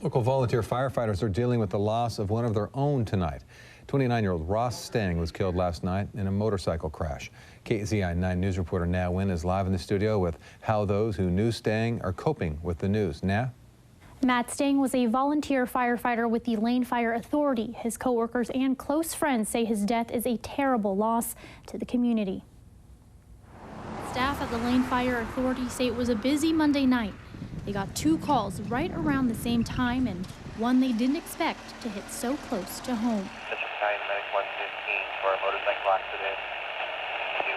Local volunteer firefighters are dealing with the loss of one of their own tonight. 29-year-old Ross Stang was killed last night in a motorcycle crash. KZI 9 News reporter Na Nguyen is live in the studio with how those who knew Stang are coping with the news. Na? Matt Stang was a volunteer firefighter with the Lane Fire Authority. His coworkers and close friends say his death is a terrible loss to the community. Staff at the Lane Fire Authority say it was a busy Monday night. They got 2 calls right around the same time, and one they didn't expect to hit so close to home. District 9 Medic 115 for a motorcycle accident,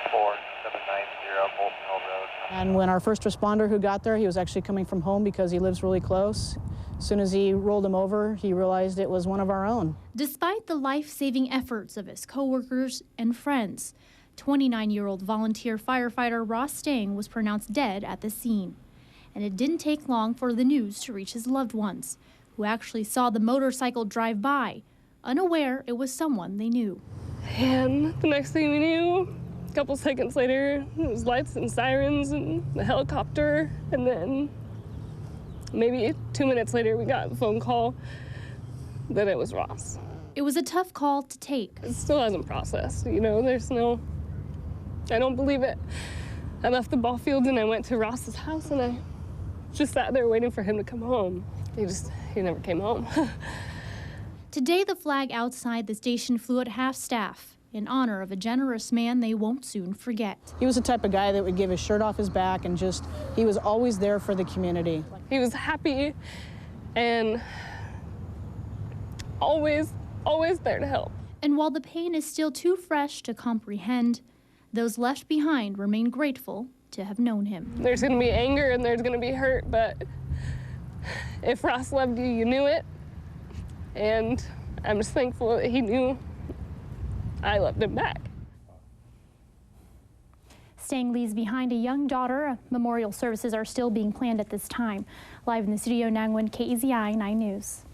24790 Bolton Hill Road. And when our first responder who got there, he was actually coming from home because he lives really close. As soon as he rolled him over, he realized it was one of our own. Despite the life-saving efforts of his coworkers and friends, 29-year-old volunteer firefighter Ross Stang was pronounced dead at the scene. And it didn't take long for the news to reach his loved ones, who actually saw the motorcycle drive by, unaware it was someone they knew. And the next thing we knew, a couple seconds later, it was lights and sirens and the helicopter, and then maybe 2 minutes later we got a phone call that it was Ross. It was a tough call to take. It still hasn't processed, you know, I don't believe it. I left the ball field and I went to Ross's house and I just sat there waiting for him to come home. He never came home. Today, the flag outside the station flew at half-staff in honor of a generous man they won't soon forget. He was the type of guy that would give his shirt off his back and he was always there for the community. He was happy and always there to help. And while the pain is still too fresh to comprehend, those left behind remain grateful to have known him. There's gonna be anger and there's gonna be hurt, but if Ross loved you, you knew it. And I'm just thankful that he knew I loved him back. Stang leaves behind a young daughter. Memorial services are still being planned at this time. Live in the studio, Na Nguyen, KZI 9 News.